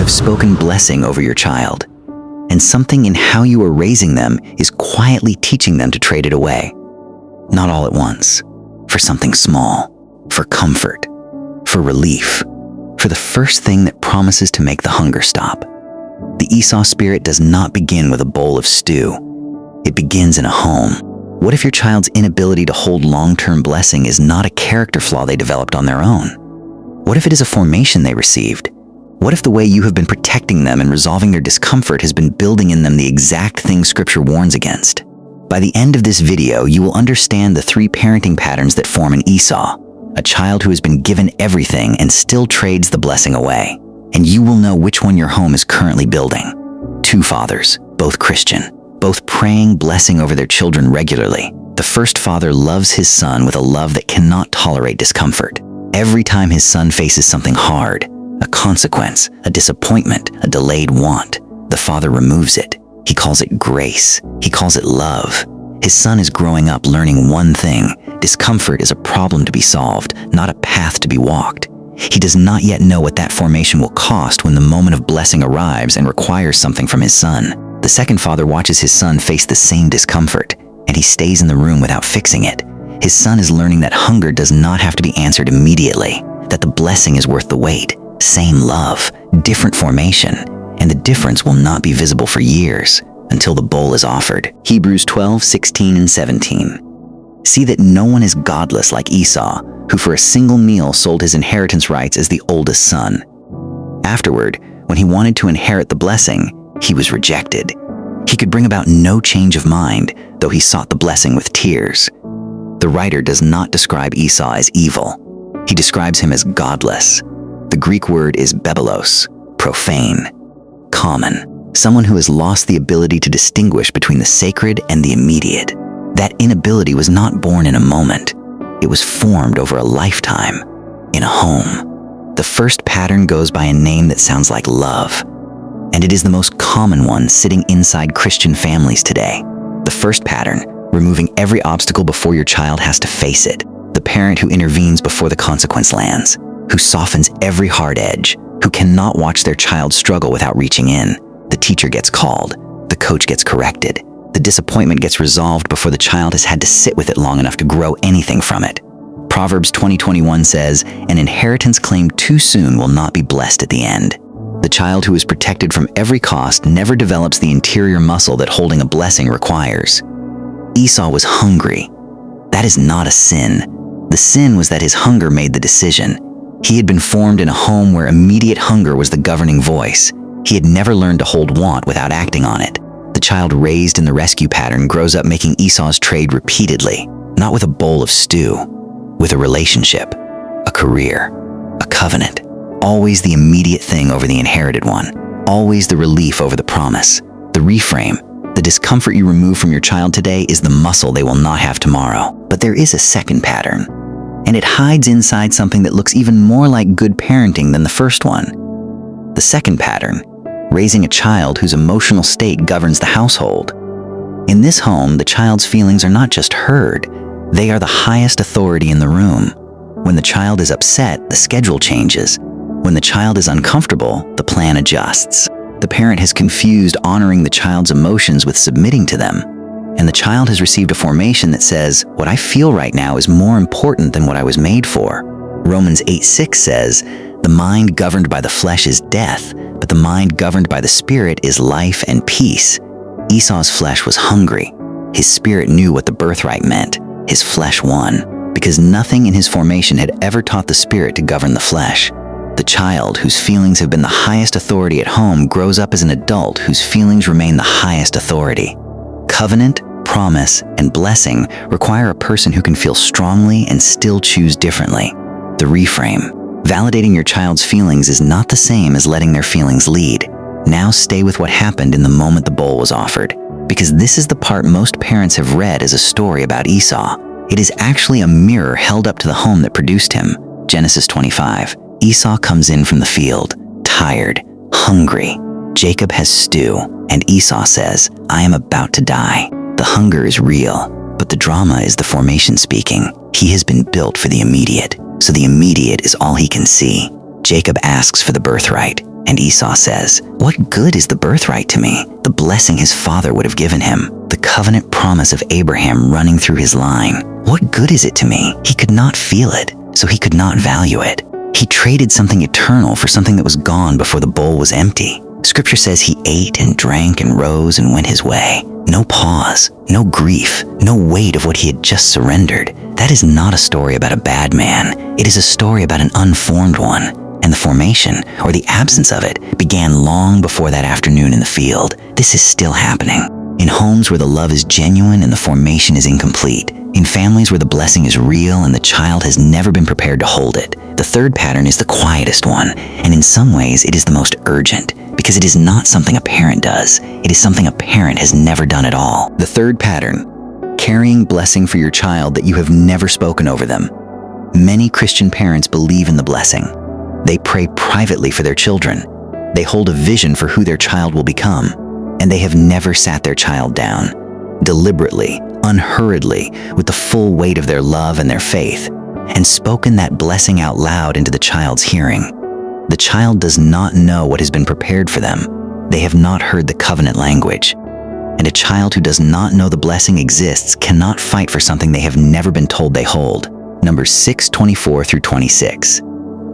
have spoken blessing over your child, and something in how you are raising them is quietly teaching them to trade it away. Not all at once, for something small, for comfort, for relief, for the first thing that promises to make the hunger stop. The Esau spirit does not begin with a bowl of stew. It begins in a home. What if your child's inability to hold long-term blessing is not a character flaw they developed on their own? What if it is a formation they received? What if the way you have been protecting them and resolving their discomfort has been building in them the exact thing Scripture warns against? By the end of this video, you will understand the 3 parenting patterns that form an Esau, a child who has been given everything and still trades the blessing away. And you will know which one your home is currently building. 2 fathers, both Christian, both praying blessing over their children regularly. The first father loves his son with a love that cannot tolerate discomfort. Every time his son faces something hard, a consequence, a disappointment, a delayed want, the father removes it. He calls it grace. He calls it love. His son is growing up learning one thing: discomfort is a problem to be solved, not a path to be walked. He does not yet know what that formation will cost when the moment of blessing arrives and requires something from his son. The second father watches his son face the same discomfort, and he stays in the room without fixing it. His son is learning that hunger does not have to be answered immediately, that the blessing is worth the wait. Same love, different formation, and the difference will not be visible for years until the bowl is offered. Hebrews 12:16 and 17. See that no one is godless like Esau, who for a single meal sold his inheritance rights as the oldest son. Afterward, when he wanted to inherit the blessing, he was rejected. He could bring about no change of mind, though he sought the blessing with tears. The writer does not describe Esau as evil. He describes him as godless. The Greek word is bebelos, profane, common, someone who has lost the ability to distinguish between the sacred and the immediate. That inability was not born in a moment. It was formed over a lifetime, in a home. The first pattern goes by a name that sounds like love, and it is the most common one sitting inside Christian families today. The first pattern, removing every obstacle before your child has to face it. The parent who intervenes before the consequence lands, who softens every hard edge, who cannot watch their child struggle without reaching in. The teacher gets called, the coach gets corrected, the disappointment gets resolved before the child has had to sit with it long enough to grow anything from it. Proverbs 20:21 says, "An inheritance claimed too soon will not be blessed at the end." The child who is protected from every cost never develops the interior muscle that holding a blessing requires. Esau was hungry. That is not a sin. The sin was that his hunger made the decision. He had been formed in a home where immediate hunger was the governing voice. He had never learned to hold want without acting on it. The child raised in the rescue pattern grows up making Esau's trade repeatedly, not with a bowl of stew, with a relationship, a career, a covenant. Always the immediate thing over the inherited one. Always the relief over the promise. The reframe. The discomfort you remove from your child today is the muscle they will not have tomorrow. But there is a second pattern, and it hides inside something that looks even more like good parenting than the first one. The second pattern, raising a child whose emotional state governs the household. In this home, the child's feelings are not just heard, they are the highest authority in the room. When the child is upset, the schedule changes. When the child is uncomfortable, the plan adjusts. The parent has confused honoring the child's emotions with submitting to them. And the child has received a formation that says, what I feel right now is more important than what I was made for. Romans 8:6 says, the mind governed by the flesh is death, but the mind governed by the spirit is life and peace. Esau's flesh was hungry. His spirit knew what the birthright meant. His flesh won, because nothing in his formation had ever taught the spirit to govern the flesh. The child whose feelings have been the highest authority at home grows up as an adult whose feelings remain the highest authority. Covenant, promise, and blessing require a person who can feel strongly and still choose differently. The reframe. Validating your child's feelings is not the same as letting their feelings lead. Now stay with what happened in the moment the bowl was offered, because this is the part most parents have read as a story about Esau. It is actually a mirror held up to the home that produced him. Genesis 25. Esau comes in from the field, tired, hungry. Jacob has stew, and Esau says, I am about to die. The hunger is real, but the drama is the formation speaking. He has been built for the immediate, so the immediate is all he can see. Jacob asks for the birthright. And Esau says, "What good is the birthright to me, the blessing his father would have given him, the covenant promise of Abraham running through his line? What good is it to me?" He could not feel it, so he could not value it. He traded something eternal for something that was gone before the bowl was empty. Scripture says he ate and drank and rose and went his way. No pause, no grief, no weight of what he had just surrendered. That is not a story about a bad man. It is a story about an unformed one. And the formation, or the absence of it, began long before that afternoon in the field. This is still happening. In homes where the love is genuine and the formation is incomplete. In families where the blessing is real and the child has never been prepared to hold it. The third pattern is the quietest one, and in some ways it is the most urgent, because it is not something a parent does. It is something a parent has never done at all. The third pattern, carrying blessing for your child that you have never spoken over them. Many Christian parents believe in the blessing. They pray privately for their children. They hold a vision for who their child will become, and they have never sat their child down, deliberately, unhurriedly, with the full weight of their love and their faith, and spoken that blessing out loud into the child's hearing. The child does not know what has been prepared for them. They have not heard the covenant language. And a child who does not know the blessing exists cannot fight for something they have never been told they hold. Numbers 6:24 through 26.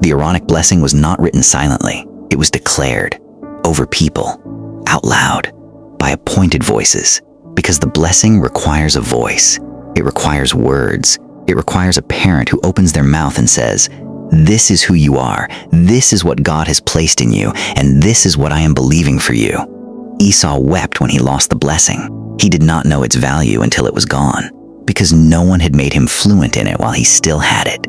The Aaronic blessing was not written silently. It was declared over people, out loud, by appointed voices, because the blessing requires a voice. It requires words. It requires a parent who opens their mouth and says, "This is who you are. This is what God has placed in you, and this is what I am believing for you." Esau wept when he lost the blessing. He did not know its value until it was gone, because no one had made him fluent in it while he still had it.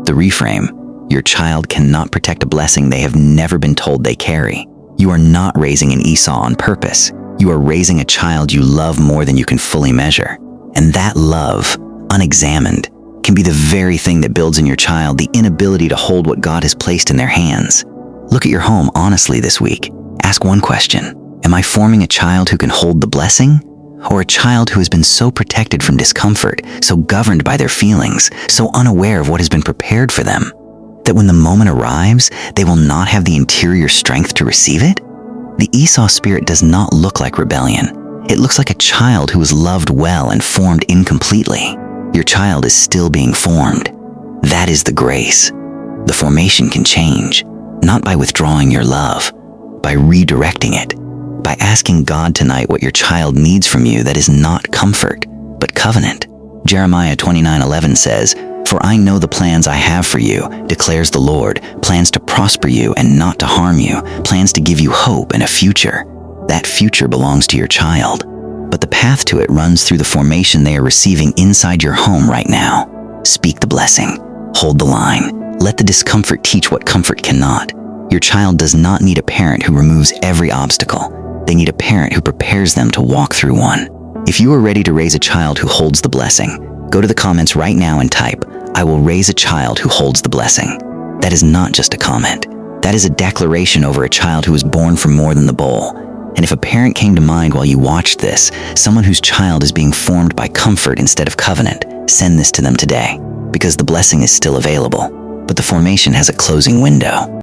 The reframe, your child cannot protect a blessing they have never been told they carry. You are not raising an Esau on purpose. You are raising a child you love more than you can fully measure. And that love, unexamined, can be the very thing that builds in your child the inability to hold what God has placed in their hands. Look at your home honestly this week. Ask one question. Am I forming a child who can hold the blessing? Or a child who has been so protected from discomfort, so governed by their feelings, so unaware of what has been prepared for them, that when the moment arrives, they will not have the interior strength to receive it? The Esau spirit does not look like rebellion. It looks like a child who was loved well and formed incompletely. Your child is still being formed. That is the grace. The formation can change, not by withdrawing your love, by redirecting it, by asking God tonight what your child needs from you that is not comfort, but covenant. Jeremiah 29:11 says, "For I know the plans I have for you, declares the Lord, plans to prosper you and not to harm you, plans to give you hope and a future." That future belongs to your child, but the path to it runs through the formation they are receiving inside your home right now. Speak the blessing. Hold the line. Let the discomfort teach what comfort cannot. Your child does not need a parent who removes every obstacle. They need a parent who prepares them to walk through one. If you are ready to raise a child who holds the blessing, go to the comments right now and type, "I will raise a child who holds the blessing." That is not just a comment. That is a declaration over a child who was born from more than the bowl. And if a parent came to mind while you watched this, someone whose child is being formed by comfort instead of covenant, send this to them today, because the blessing is still available, but the formation has a closing window.